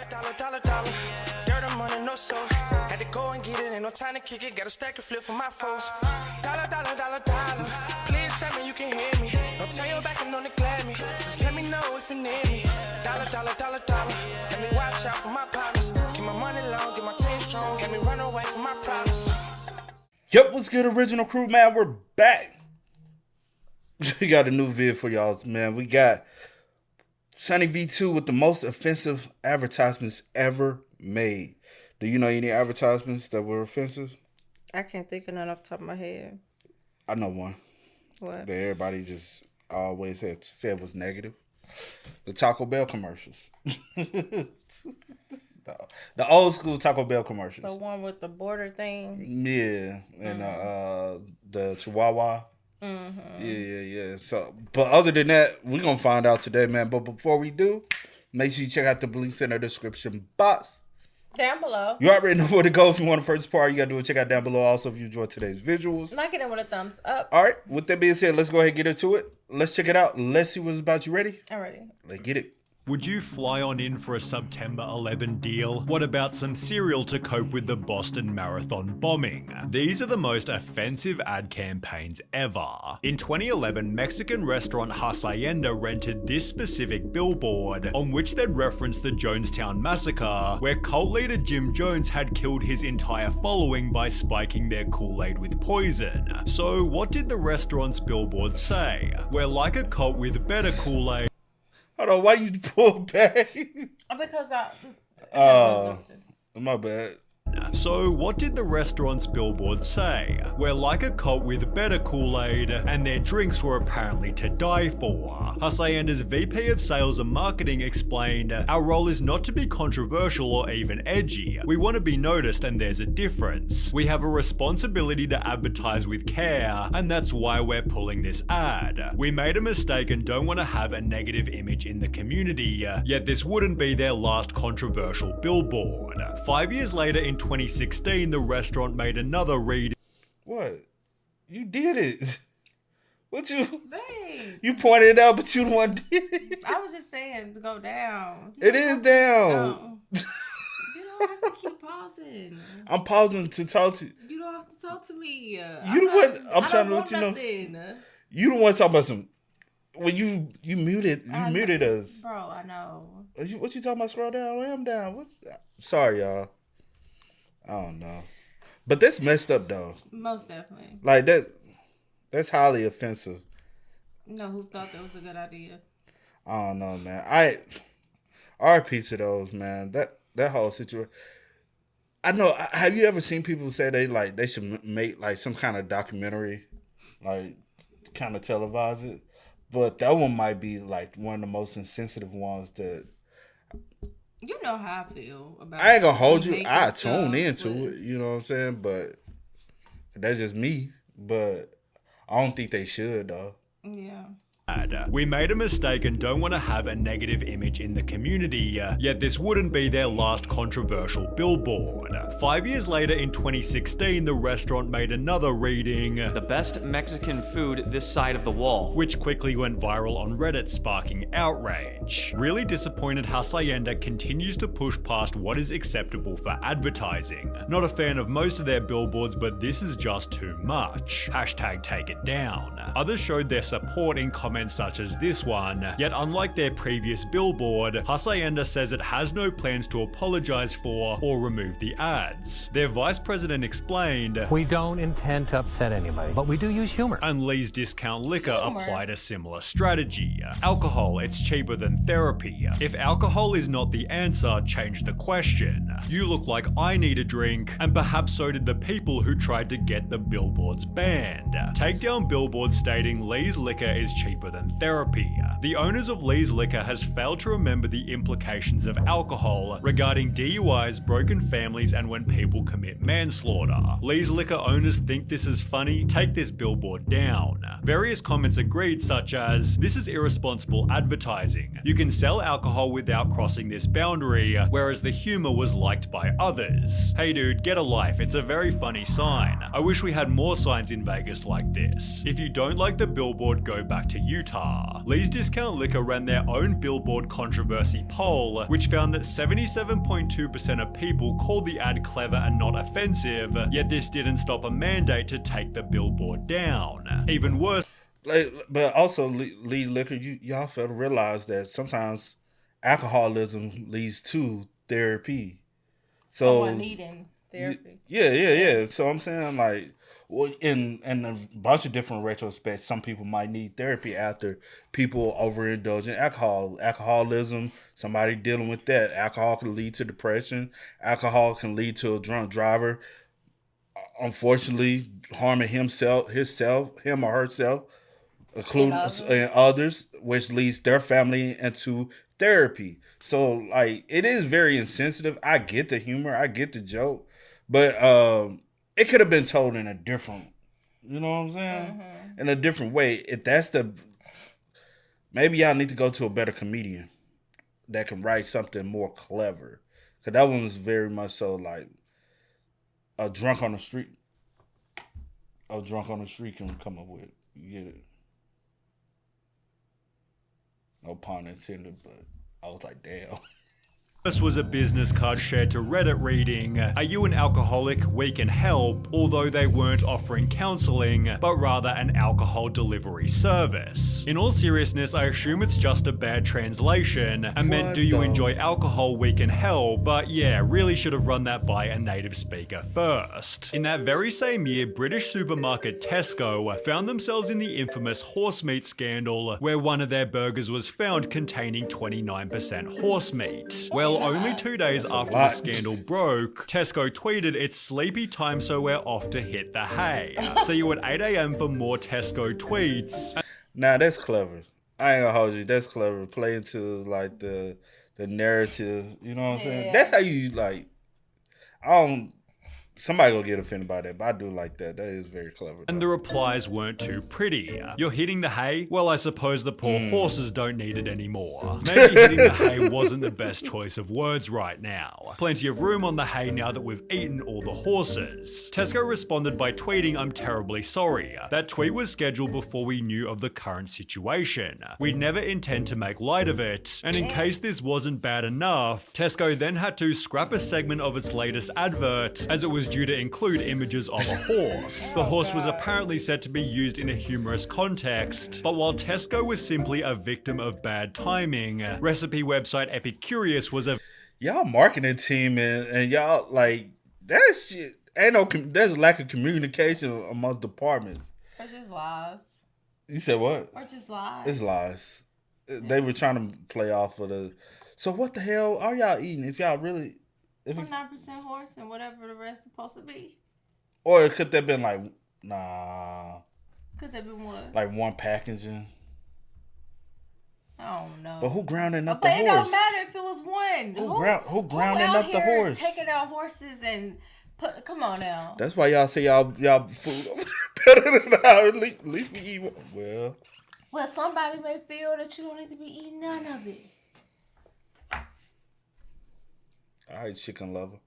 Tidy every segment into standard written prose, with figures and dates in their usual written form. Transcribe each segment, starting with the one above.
Dollar. Dirt on money, no soul. Had to go and get it, ain't no time to kick it. Got a stack and flip for my foes. Dollar. Please tell me you can hear me. Don't turn your back and don't neglect me. Just let me know if you need me. Dollar. Let me watch out for my partners. Keep my money long, get my team strong. Let me run away from my problems. Yep, what's good, original crew, man? We're back. We got a new vid for y'all, man. We got Sunny V2 with the most offensive advertisements ever made. Do you know any advertisements that were offensive? I can't think of none off the top of my head. I know one. What? That everybody just always said was negative. The Taco Bell commercials. The old school Taco Bell commercials. The one with the border thing? Yeah. And the Chihuahua. Mm-hmm. Yeah. So, but other than that, we're going to find out today, man. But before we do, make sure you check out the links in the description box. Down below. You already know where to go if you want the first part. You got to do it. Check out down below. Also, if you enjoyed today's visuals. Like it with a thumbs up. All right. With that being said, let's go ahead and get into it. Let's check it out. Let's see what's about. You ready? Alrighty. Let's get it. Would you fly on in for a September 11 deal? What about some cereal to cope with the Boston Marathon bombing? These are the most offensive ad campaigns ever. In 2011, Mexican restaurant Hacienda rented this specific billboard, on which they'd referenced the Jonestown Massacre, where cult leader Jim Jones had killed his entire following by spiking their Kool-Aid with poison. So what did the restaurant's billboard say? We're like a cult with better Kool-Aid. Hold on, why you pull back? Because I... My bad. So what did the restaurant's billboard say? We're like a cult with better Kool-Aid, and their drinks were apparently to die for. Hacienda's VP of Sales and Marketing explained, "Our role is not to be controversial or even edgy. We want to be noticed, and there's a difference. We have a responsibility to advertise with care, and that's why we're pulling this ad. We made a mistake and don't want to have a negative image in the community, yet this wouldn't be their last controversial billboard." 5 years later, in 2016, the restaurant made another read. What? You did it. What you? Babe. You pointed it out, but you the one did it. I was just saying to go down. It is down. You don't have to keep pausing. I'm pausing to talk to you. You don't have to talk to me. You the one. I'm trying to let you know. You the one talking about some. When you muted us. Bro, I know. What you talking about? Scroll down. I am down. What? Sorry, y'all. I don't know. But that's messed up, though. Most definitely. Like, that's highly offensive. You know who thought that was a good idea? I don't know, man. RIP to those, man. That whole situation. I know. Have you ever seen people say they should make like some kind of documentary, like kind of televise it? But that one might be like one of the most insensitive ones that. You know how I feel about. I ain't gonna hold you. I tune into it. You know what I'm saying? But that's just me. But I don't think they should though. Yeah. We made a mistake and don't want to have a negative image in the community, yet this wouldn't be their last controversial billboard. 5 years later, in 2016, the restaurant made another reading, "The best Mexican food this side of the wall," which quickly went viral on Reddit, sparking outrage. Really disappointed, Hacienda continues to push past what is acceptable for advertising. Not a fan of most of their billboards, but this is just too much. Hashtag take it down. Others showed their support in comments such as this one, yet unlike their previous billboard, Hacienda says it has no plans to apologize for or remove the ads. Their vice president explained, "We don't intend to upset anybody, but we do use humor." And Lee's Discount Liquor applied a similar strategy. Alcohol, it's cheaper than therapy. If alcohol is not the answer, change the question. You look like I need a drink, and perhaps so did the people who tried to get the billboards banned. Take down billboards stating Lee's Liquor is cheaper than therapy. The owners of Lee's Liquor has failed to remember the implications of alcohol regarding DUIs, broken families, and when people commit manslaughter. Lee's Liquor owners think this is funny, take this billboard down. Various comments agreed, such as, "This is irresponsible advertising. You can sell alcohol without crossing this boundary, whereas the humor was liked by others. Hey dude, get a life, it's a very funny sign. I wish we had more signs in Vegas like this. If you don't like the billboard, go back to Utah." Lee's Discount Liquor ran their own billboard controversy poll, which found that 77.2% of people called the ad clever and not offensive, yet this didn't stop a mandate to take the billboard down. Even worse, but also lead liquor, y'all fail to realize that sometimes alcoholism leads to therapy. So Someone needing therapy. Yeah. So I'm saying, like, well, in a bunch of different retrospects, some people might need therapy after people overindulge in alcoholism. Somebody dealing with that. Alcohol can lead to depression. Alcohol can lead to a drunk driver, unfortunately, harming him or herself, including and others, which leads their family into therapy. So, like, it is very insensitive. I get the humor, I get the joke, but it could have been told in a different, you know what I'm saying? In a different way. If that's maybe y'all need to go to a better comedian that can write something more clever. Because that one was very much so like a drunk on the street. A drunk on the street can come up with. You get it? No pun intended, but I was like, damn. This was a business card shared to Reddit reading, "Are you an alcoholic? We can help," although they weren't offering counseling, but rather an alcohol delivery service. In all seriousness, I assume it's just a bad translation and meant, "Do you enjoy alcohol? We can help," but yeah, really should have run that by a native speaker first. In that very same year, British supermarket Tesco found themselves in the infamous horse meat scandal, where one of their burgers was found containing 29% horse meat. Well, only 2 days after the scandal broke, Tesco tweeted, "It's sleepy time, so we're off to hit the hay." See you at 8 a.m. for more Tesco tweets. Nah, that's clever. I ain't gonna hold you. That's clever. Play into like the narrative. You know what I'm saying? That's how you like. Somebody gonna get offended by that, but I do like that. That is very clever. And the replies weren't too pretty. "You're hitting the hay? Well, I suppose the poor horses don't need it anymore." Maybe hitting the hay wasn't the best choice of words right now. Plenty of room on the hay now that we've eaten all the horses. Tesco responded by tweeting, "I'm terribly sorry. That tweet was scheduled before we knew of the current situation. We'd never intend to make light of it. And in case this wasn't bad enough, Tesco then had to scrap a segment of its latest advert, as it was due to include images of a horse. The horse was apparently said to be used in a humorous context, but while Tesco was simply a victim of bad timing, recipe website Epicurious was a y'all marketing team and y'all like that shit. There's lack of communication amongst departments. Or just lies. You said what? Or just lies. It's lies. They were trying to play off of the. So what the hell are y'all eating? If y'all really. 9% horse and whatever the rest is supposed to be. Or it could have been like, nah. Could that be what? Like one packaging. I don't know. But who grounding up the But horse? it don't matter if it was one. Who grounding up the horse? Taking out horses and come on now. That's why y'all say y'all food better than ours. At least we eat one. Well, somebody may feel that you don't need to be eating none of it. All right, chicken lover.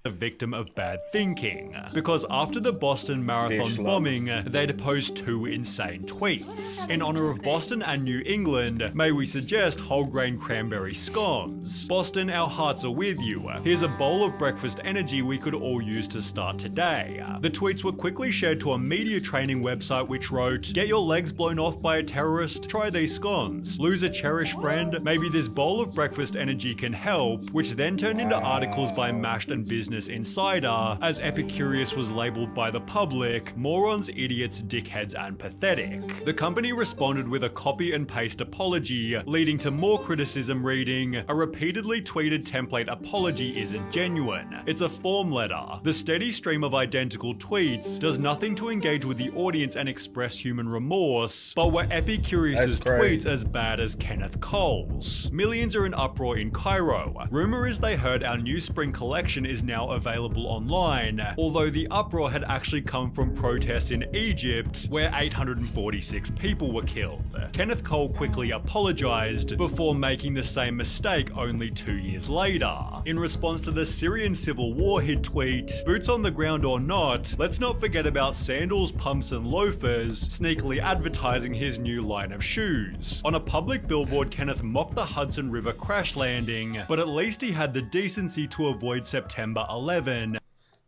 a victim of bad thinking, because after the Boston Marathon bombing, they'd post 2 insane tweets. In honor of Boston and New England, may we suggest whole grain cranberry scones. Boston, our hearts are with you. Here's a bowl of breakfast energy we could all use to start today. The tweets were quickly shared to a media training website which wrote, "Get your legs blown off by a terrorist? Try these scones. Lose a cherished friend? Maybe this bowl of breakfast energy can help," which then turned into articles by Mashed and Business Insider, as Epicurious was labelled by the public, morons, idiots, dickheads, and pathetic. The company responded with a copy and paste apology, leading to more criticism reading, "A repeatedly tweeted template apology isn't genuine. It's a form letter. The steady stream of identical tweets does nothing to engage with the audience and express human remorse, but were Epicurious's tweets as bad as Kenneth Cole's? Millions are in uproar in Cairo. Rumor is they heard our new spring collection is now now available online, although the uproar had actually come from protests in Egypt, where 846 people were killed. Kenneth Cole quickly apologized before making the same mistake only 2 years later. In response to the Syrian civil war, he'd tweet, "Boots on the ground or not, let's not forget about sandals, pumps and loafers," sneakily advertising his new line of shoes. On a public billboard, Kenneth mocked the Hudson River crash landing, but at least he had the decency to avoid September 11.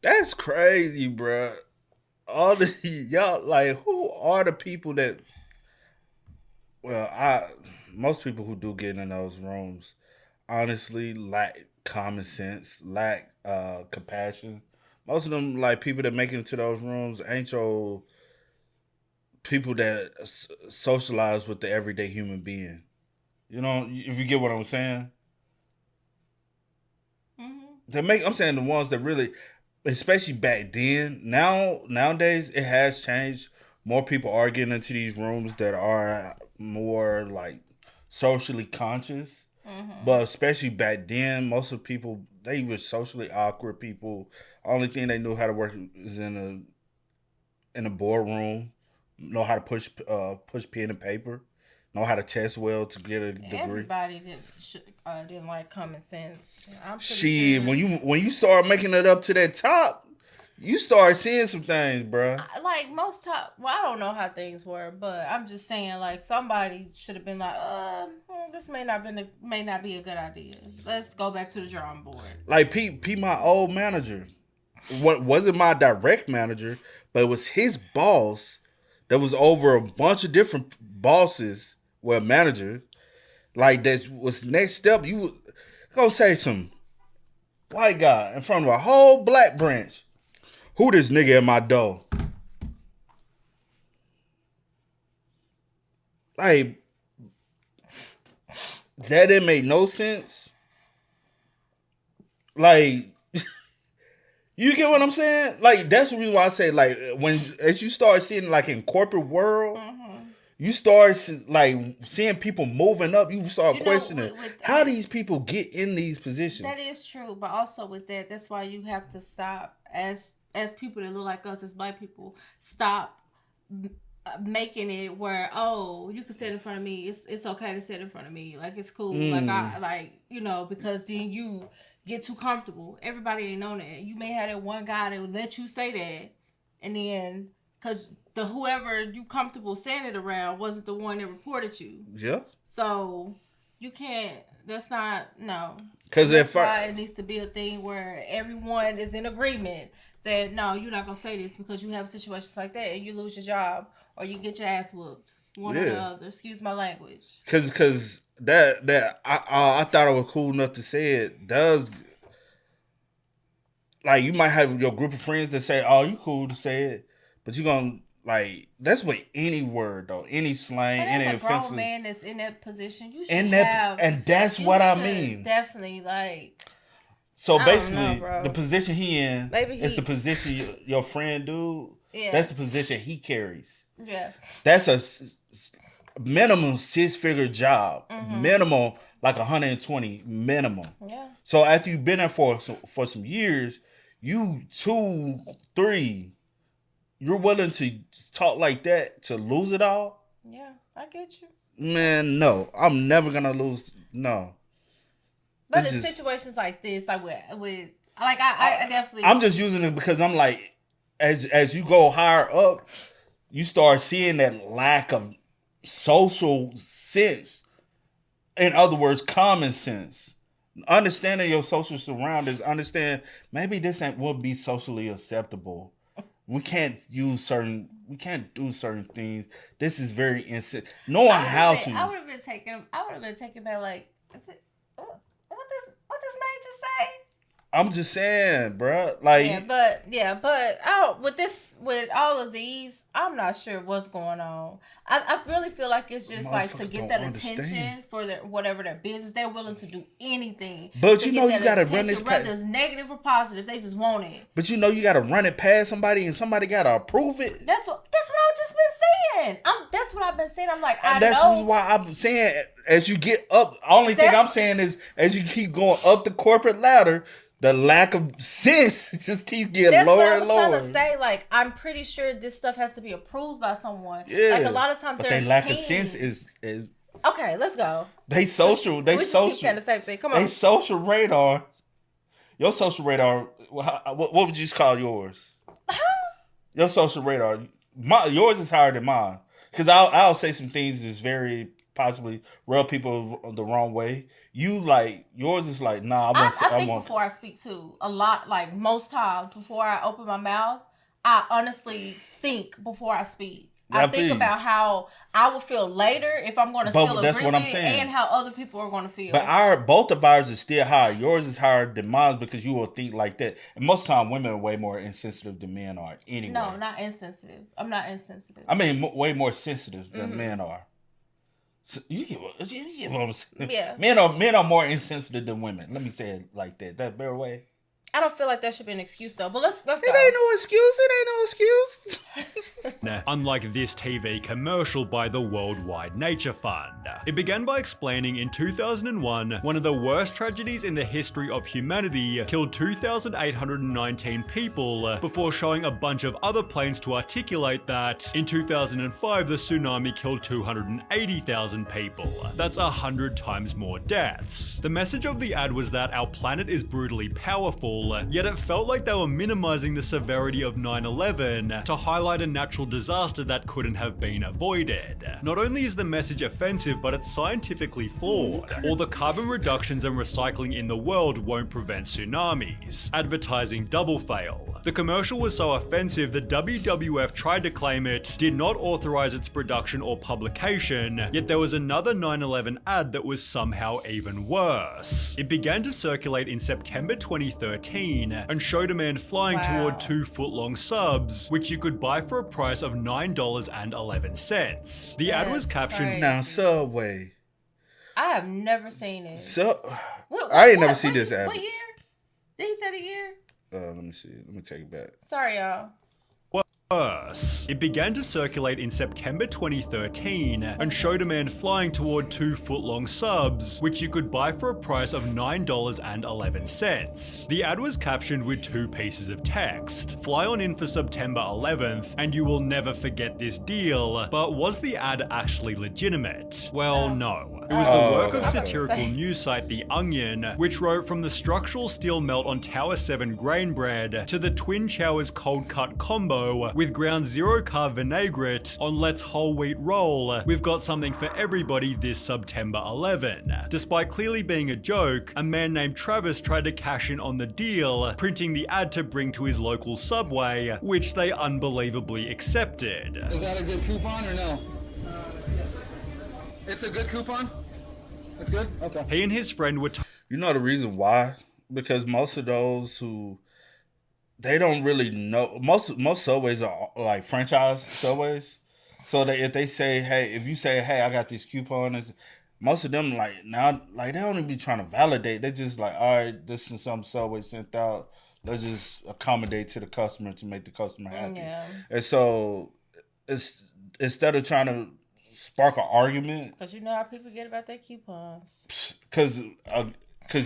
That's crazy, bruh. All the y'all, like, who are the people that? Well, most people who do get in those rooms honestly lack common sense, lack compassion. Most of them, like, people that make it into those rooms ain't your people that socialize with the everyday human being. You know, if you get what I'm saying. Mm-hmm. I'm saying the ones that really, especially back then. Nowadays, it has changed. More people are getting into these rooms that are more like socially conscious. Mm-hmm. But especially back then, most of the people, they were socially awkward people. Only thing they knew how to work is in a boardroom. Know how to push pen and paper. Know how to test well to get a degree. Everybody didn't like common sense. Shit, when you start making it up to that top, you start seeing some things, bruh. Like most top, well, I don't know how things were, but I'm just saying, like, somebody should have been like, this may not be a good idea. Let's go back to the drawing board. Like Pete, my old manager, wasn't my direct manager, but it was his boss that was over a bunch of different bosses. Well, manager, like, that was next step. You gonna say some white guy in front of a whole black branch. Who this nigga at my door? Like, that didn't make no sense. Like, you get what I'm saying? Like, that's the reason why I say, like, as you start seeing, like, in corporate world, you start, like, seeing people moving up, you start questioning how these people get in these positions. That is true, but also with that's why you have to stop, as people that look like us, as black people, stop making it where, oh, you can sit in front of me, it's okay to sit in front of me, like, it's cool, because then you get too comfortable. Everybody ain't known that. You may have that one guy that would let you say that, and then because whoever you comfortable saying it around wasn't the one that reported you. Yeah. So you can't. That's not, no. Because that's why it needs to be a thing where everyone is in agreement that, no, you're not gonna say this, because you have situations like that and you lose your job or you get your ass whooped. One or the other. Excuse my language. Because that I thought it was cool enough to say it. Does, like, you might have your group of friends that say, "Oh, you cool to say it," but you gonna, like, that's with any word though, any slang, any offensive. As a grown man that's in that position, you should and that's what I mean. Definitely, like. So basically, the position he in is the position your friend dude. Yeah. That's the position he carries. Yeah. That's a minimum 6-figure job. Mm-hmm. Minimum like 120 minimum. Yeah. So after you've been there for some years, you 2, 3. You're willing to talk like that to lose it all? Yeah, I get you. Man, no. I'm never going to lose. No. But in situations like this, like with like, I definitely... I'm just using it because I'm like, as you go higher up, you start seeing that lack of social sense. In other words, common sense. Understanding your social surroundings. Understand, maybe this would be socially acceptable. We can't do certain things. This is very insane. Knowing how to. I would have been taken back, like, what this man just say? I'm just saying, bro. Like, but with all of these, I'm not sure what's going on. I really feel like it's just like to get that attention for whatever their business. They're willing to do anything. But you gotta run this past, whether it's negative or positive. They just want it. But you gotta run it past somebody, and somebody gotta approve it. That's what I've just been saying. That's what I've been saying. I'm like, that's why I'm saying, as you get up, only thing I'm saying is, as you keep going up the corporate ladder, The lack of sense just keeps getting That's lower what I and was lower. trying to say. Like, I'm pretty sure this stuff has to be approved by someone. Yeah. Like, a lot of times but there's they lack of teams. sense is Okay, let's go. they social. They We just keep social. saying the same thing. Come on. They social radar. Your social radar. What would you call yours? Your social radar. Yours is higher than mine. Because I'll say some things that's very possibly rub people the wrong way. You like yours is like nah. I think before I speak too. A lot, like most times before I open my mouth, I honestly think before I speak. I think about how I will feel later if I'm going to still that's agree what I'm with, saying. and how other people are going to feel. But both of ours is still high. Yours is higher than mine because you will think like that. And most of the time, women are way more insensitive than men are. Anyway, No, not insensitive. I'm not insensitive. I mean, way more sensitive than men are. So you get what I'm saying? Yeah. Men are more insensitive than women. Let me say it like that. That better way. I don't feel like that should be an excuse though. But let's go. It ain't no excuse. It ain't no excuse. Unlike this TV commercial by the Worldwide Nature Fund. It began by explaining in 2001, one of the worst tragedies in the history of humanity killed 2,819 people before showing a bunch of other planes to articulate that in 2005 the tsunami killed 280,000 people. That's 100 times more deaths. The message of the ad was that our planet is brutally powerful, yet it felt like they were minimizing the severity of 9/11 to highlight a natural disaster that couldn't have been avoided. Not only is the message offensive, but it's scientifically flawed. All the carbon reductions and recycling in the world won't prevent tsunamis. Advertising double fail. The commercial was so offensive that WWF tried to claim it did not authorize its production or publication, yet there was another 9/11 ad that was somehow even worse. It began to circulate in September 2013 and showed a man flying toward 2 foot-long subs, which you could buy for a price of $9.11. The ad was captioned, crazy. Now Subway. I have never seen it. I ain't never seen this ad. What year? Did he say the year? Let me see. Let me take it back. Sorry, y'all. worse. It began to circulate in September 2013 and showed a man flying toward 2 foot-long subs, which you could buy for a price of $9.11. The ad was captioned with 2 pieces of text: "Fly on in for September 11th and you will never forget this deal." But was the ad actually legitimate? Well, no. It was the work of satirical news site The Onion, which wrote from the structural steel melt on Tower 7 grain bread to the Twin Towers cold cut combo with ground zero carb vinaigrette on Let's Whole Wheat Roll. We've got something for everybody this September 11. Despite clearly being a joke, a man named Travis tried to cash in on the deal, printing the ad to bring to his local Subway, which they unbelievably accepted. Is that a good coupon or no? It's a good coupon? It's good? Okay. He and his friend were You know the reason why? Because most of those who they don't really know, most Subways are like franchise Subways. So if they say, hey, if you say, hey, I got this coupon, most of them like now like they don't even be trying to validate. They just like, all right, this is some Subway sent out. Let's just accommodate to the customer to make the customer happy. Yeah. And so it's instead of trying to spark an argument, because you know how people get about their coupons. Because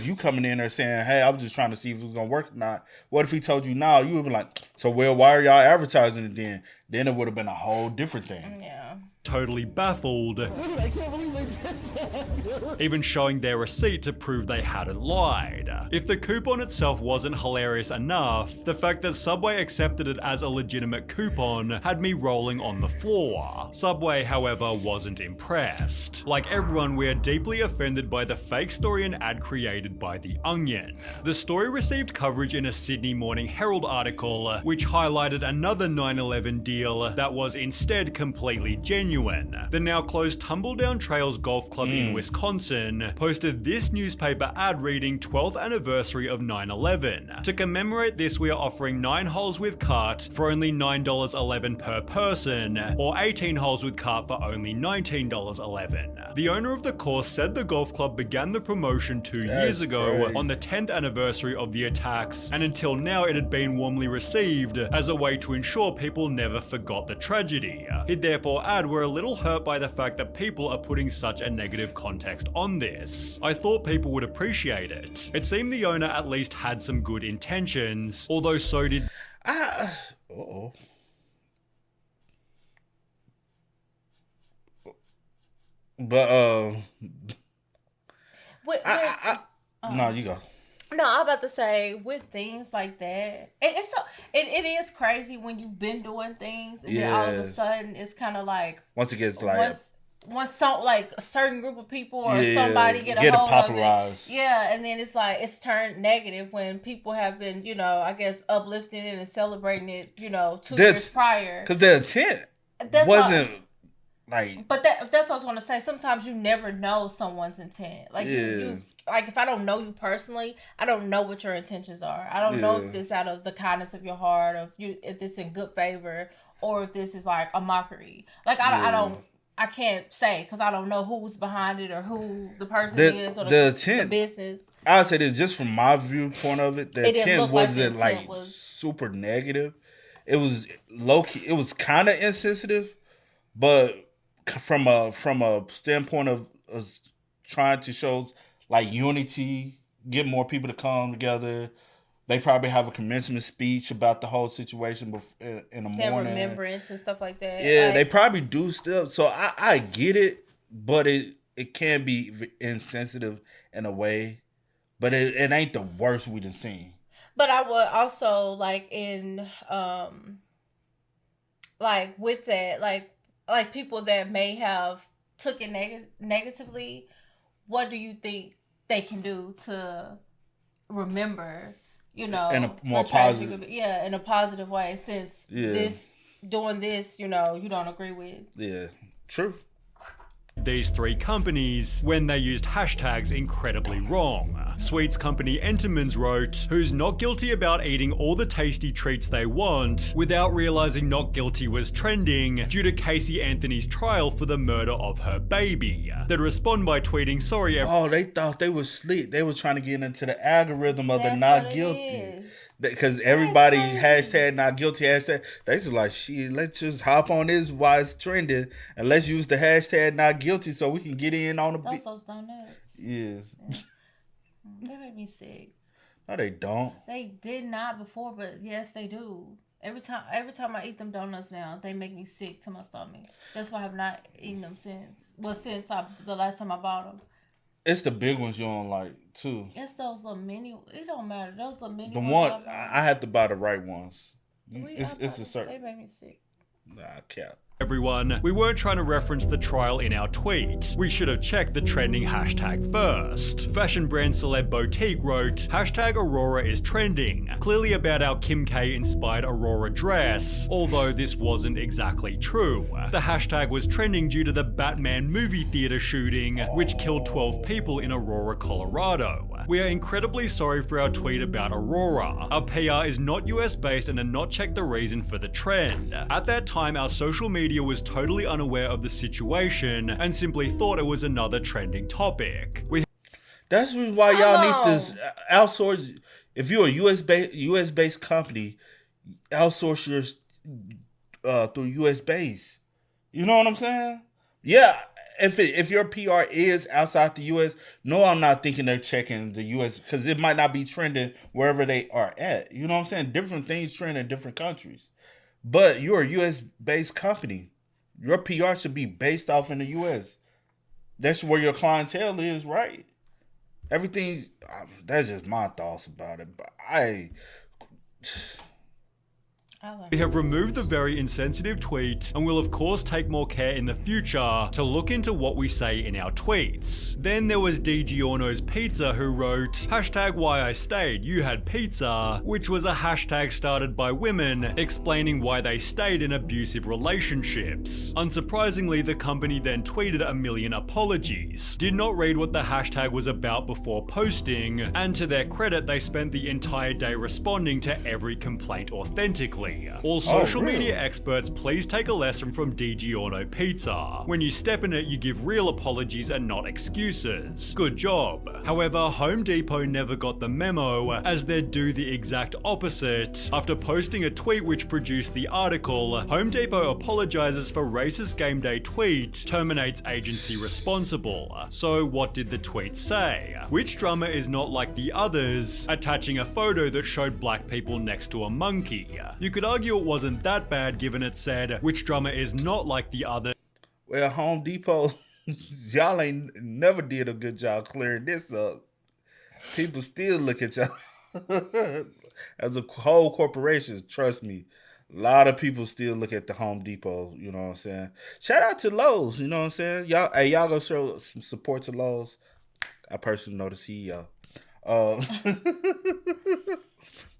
you coming in there saying, hey, I was just trying to see if it was going to work or not. What if he told you no? You would be like, so well, why are y'all advertising it then? Then it would have been a whole different thing. Yeah. Totally baffled. Dude, I can't believe they did that. Even showing their receipt to prove they hadn't lied. If the coupon itself wasn't hilarious enough, the fact that Subway accepted it as a legitimate coupon had me rolling on the floor. Subway, however, wasn't impressed. Like everyone, we are deeply offended by the fake story and ad created by The Onion. The story received coverage in a Sydney Morning Herald article, which highlighted another 9/11 deal that was instead completely genuine. The now closed Tumbledown Trails Golf Club in Wisconsin posted this newspaper ad reading 12th anniversary of 9/11. To commemorate this, we are offering 9 holes with cart for only $9.11 per person, or 18 holes with cart for only $19.11. The owner of the course said the golf club began the promotion 2 years ago crazy. on the 10th anniversary of the attacks, and until now it had been warmly received as a way to ensure people never forgot the tragedy. He'd therefore add, we're a little hurt by the fact that people are putting such a negative context context on this. I thought people would appreciate it. It seemed the owner at least had some good intentions, although so did Uh-oh. But no, you go. No, I'm about to say with things like that, it is crazy when you've been doing things and then all of a sudden it's kind of like once it gets like once some like a certain group of people or somebody get a hold popularized. of it, and then it's like it's turned negative when people have been, I guess uplifting it and celebrating it, 2 years prior. Because the intent wasn't. But that's what I was going to say. Sometimes you never know someone's intent. Like you like if I don't know you personally, I don't know what your intentions are. I don't know if it's out of the kindness of your heart, or if it's in good favor, or if this is like a mockery. Like I can't say because I don't know who's behind it or who the person is or the intent, the business. I would say this just from my viewpoint of it. The intent wasn't like super negative. It was low key. It was kind of insensitive, but from a standpoint of trying to show like unity, get more people to come together. They probably have a commencement speech about the whole situation in the morning. Remembrance and stuff like that. Yeah, they probably do still. So I get it, but it can be insensitive in a way. But it ain't the worst we done seen. But I would also like in like with that like people that may have took it negatively, what do you think they can do to remember, in a more positive, in a positive way, since doing this, you don't agree with? Yeah, true. These 3 companies when they used hashtags incredibly wrong. Sweets company Entenmann's wrote, "Who's not guilty about eating all the tasty treats they want without realizing not guilty was trending due to Casey Anthony's trial for the murder of her baby." They'd respond by tweeting, "Sorry, they thought they were sleep. They were trying to get into the algorithm of the not guilty." Because everybody hashtag not guilty hashtag. They just like, shit, let's just hop on this while it's trending and let's use the hashtag not guilty so we can get in on the Those donuts. Yes. They make me sick. No, they don't. They did not before, but yes, they do. Every time I eat them donuts now, they make me sick to my stomach. That's why I have not eaten them since. Well, since the last time I bought them. It's the big ones you don't like too. It's those little mini. It don't matter. Those little mini. The one I had to buy the right ones. It's a certain. They make me sick. Nah, cap. Everyone, we weren't trying to reference the trial in our tweet. We should have checked the trending hashtag first. Fashion brand Celeb Boutique wrote, hashtag Aurora is trending. Clearly about our Kim K inspired Aurora dress, although this wasn't exactly true. The hashtag was trending due to the Batman movie theater shooting, which killed 12 people in Aurora, Colorado. We are incredibly sorry for our tweet about Aurora. Our PR is not US based and did not check the reason for the trend. At that time, our social media was totally unaware of the situation and simply thought it was another trending topic. That's why y'all need this outsource. If you're a US based company, outsource yours through US base. You know what I'm saying? Yeah. If your PR is outside the US, no, I'm not thinking they're checking the US because it might not be trending wherever they are at. You know what I'm saying? Different things trend in different countries. But you're a US-based company. Your PR should be based off in the US. That's where your clientele is, right? Everything, that's just my thoughts about it. But we have removed the very insensitive tweet and will of course take more care in the future to look into what we say in our tweets. Then there was D. Giorno's Pizza who wrote, hashtag why I stayed, you had pizza, which was a hashtag started by women explaining why they stayed in abusive relationships. Unsurprisingly, the company then tweeted a million apologies, did not read what the hashtag was about before posting, and to their credit they spent the entire day responding to every complaint authentically. way. All social really? media experts, please take a lesson from DiGiorno Pizza. When you step in it, you give real apologies and not excuses. Good job. However, Home Depot never got the memo, as they'd do the exact opposite. After posting a tweet which produced the article, Home Depot apologizes for racist game day tweet, terminates agency responsible. So what did the tweet say? Which drummer is not like the others? Attaching a photo that showed black people next to a monkey. You could argue it wasn't that bad given it said, which drummer is not like the other. Well, Home Depot, y'all ain't never did a good job clearing this up. People still look at y'all as a whole corporation. Trust me, a lot of people still look at the Home Depot. You know what I'm saying? Shout out to Lowe's. You know what I'm saying? Y'all go show some support to Lowe's. I personally know the CEO.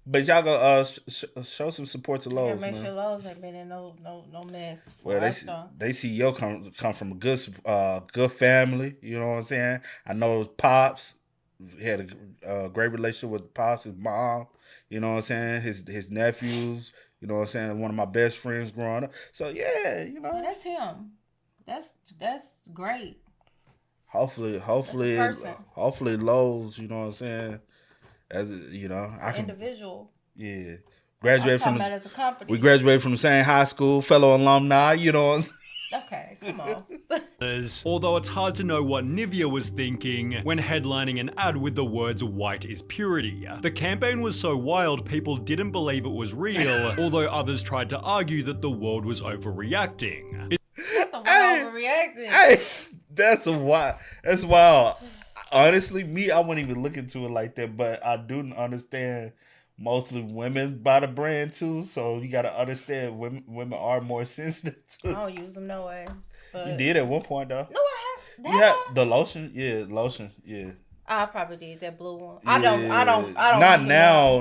But y'all go show some support to Lowe's, Make man. sure Lowe's ain't been in no mess. Well, they CEO come from a good family. You know what I'm saying? I know his pops. He had a great relationship with pops, his mom. You know what I'm saying? His nephews. You know what I'm saying? One of my best friends growing up. So yeah, you know. Well, that's him. That's great. Hopefully Lowe's. You know what I'm saying? As you know, Individual. Yeah. I'm talking about as a company. We graduated from the same high school, fellow alumni, you know. Okay, come on. Although it's hard to know what Nivea was thinking when headlining an ad with the words "white is purity." The campaign was so wild people didn't believe it was real, although others tried to argue that the world was overreacting. Not the world overreacting. Hey, that's wild. Honestly, I wouldn't even look into it like that, but I do understand mostly women buy the brand too, so you got to understand women are more sensitive to. I don't use them no way. But... You did at one point though. No, I have. You had the lotion, yeah. I probably did that blue one. Yeah. I don't.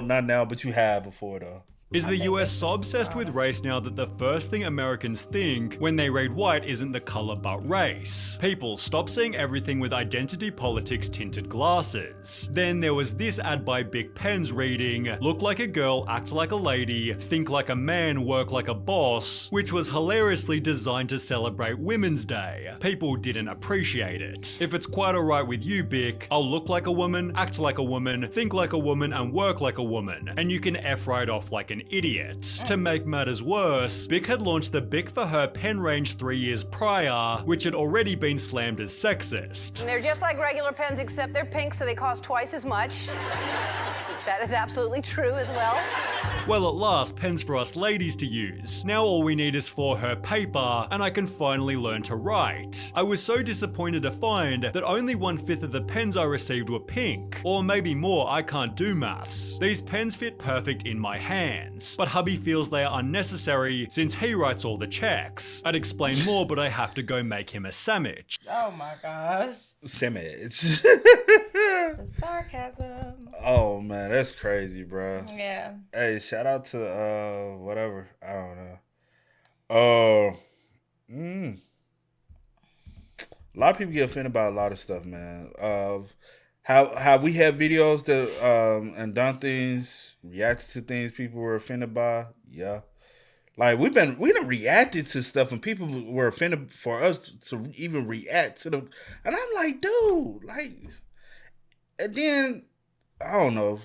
Not now, but you have before though. Is the US so obsessed with race now that the first thing Americans think when they read white isn't the color but race? People, stop seeing everything with identity politics tinted glasses. Then there was this ad by Bic Pens reading, "Look like a girl, act like a lady, think like a man, work like a boss," which was hilariously designed to celebrate Women's Day. People didn't appreciate it. If it's quite alright with you, Bic, I'll look like a woman, act like a woman, think like a woman, and work like a woman, and you can F right off like an idiot. To make matters worse, Bic had launched the Bic for Her pen range 3 years prior, which had already been slammed as sexist. And they're just like regular pens, except they're pink, so they cost twice as much. That is absolutely true as well. Well, at last, pens for us ladies to use. Now all we need is For Her paper, and I can finally learn to write. I was so disappointed to find that only 1/5 of the pens I received were pink. Or maybe more, I can't do maths. These pens fit perfect in my hands, but hubby feels they are unnecessary since he writes all the checks. I'd explain more, but I have to go make him a sandwich. Oh my gosh. Sandwich. The sarcasm. Oh man, that's crazy, bro. Yeah. Hey, shout out to whatever. I don't know. A lot of people get offended by a lot of stuff, man. How we have videos that and done things, reacted to things people were offended by. Yeah. Like we done reacted to stuff and people were offended for us to even react to them. And I'm like, dude, like, and then I don't know.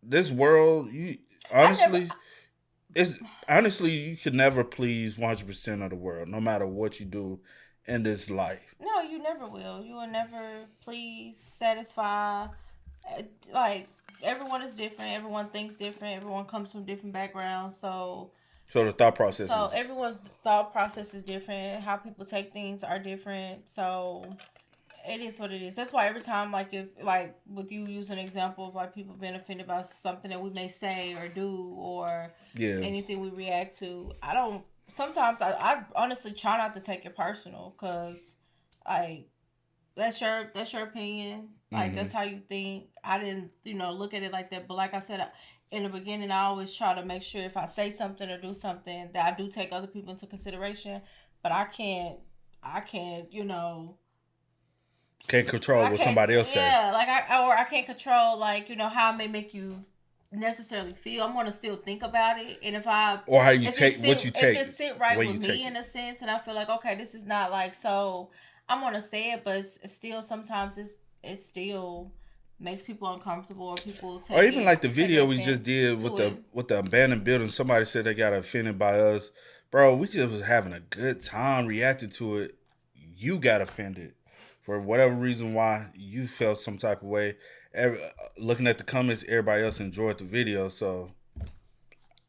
This world, you honestly you could never please 100% of the world, no matter what you do in this life. No, you never will. You will never please, satisfy. Like, everyone is different. Everyone thinks different. Everyone comes from different backgrounds. So the thought process. So everyone's thought process is different. How people take things are different. So it is what it is. That's why every time, like, if, like, with you use an example of, like, people being offended by something that we may say or do or anything we react to, sometimes I honestly try not to take it personal because, like, that's your opinion. Like, that's how you think. I didn't, look at it like that. But like I said, in the beginning, I always try to make sure if I say something or do something that I do take other people into consideration. But I can't, can't control what somebody else says. Yeah, like I can't control, like, how I may make you necessarily feel. I'm gonna still think about it, and if I Or how you if take it sit, what you take. if it sit right where with you me take in it. a sense, and I feel like okay, this is not like so. I'm gonna say it, but it's still sometimes it still makes people uncomfortable, or people take Or even like the take video we offense just did to with it. the abandoned building. Somebody said they got offended by us. Bro, we just was having a good time reacting to it. You got offended for whatever reason why you felt some type of way. Looking at the comments, everybody else enjoyed the video, so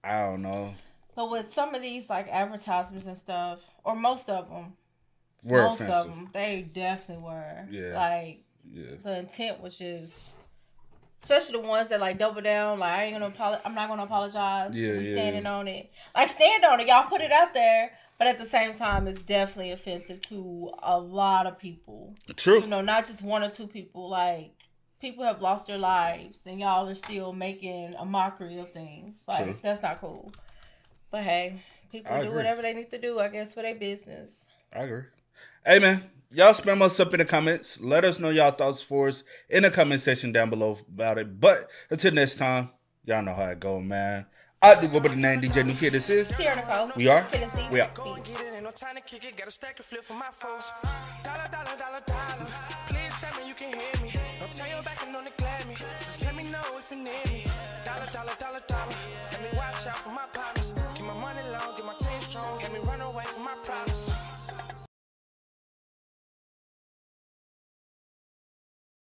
I don't know. But with some of these like advertisements and stuff, or most of them, Offensive. they definitely were. Yeah. Like the intent was just, especially the ones that like double down. Like I'm not gonna apologize. Yeah, We yeah, standing on it. Like stand on it. Y'all put it out there. But at the same time, it's definitely offensive to a lot of people. True. You know, not just one or two people. Like people have lost their lives, and y'all are still making a mockery of things. Like True. that's not cool. But hey, people I do agree. whatever they need to do, I guess, for their business. I agree. Hey, man. Y'all spam us up in the comments. Let us know y'all thoughts for us in the comment section down below about it. But until next time, y'all know how it go, man. I do go by the name DJ New Kid. This is Sierra Nicole. We are. Tennessee. We are. Go and get it, ain't no time to kick it. Got a stack and flip for my folks. Dollar, dollar, dollar, dollar.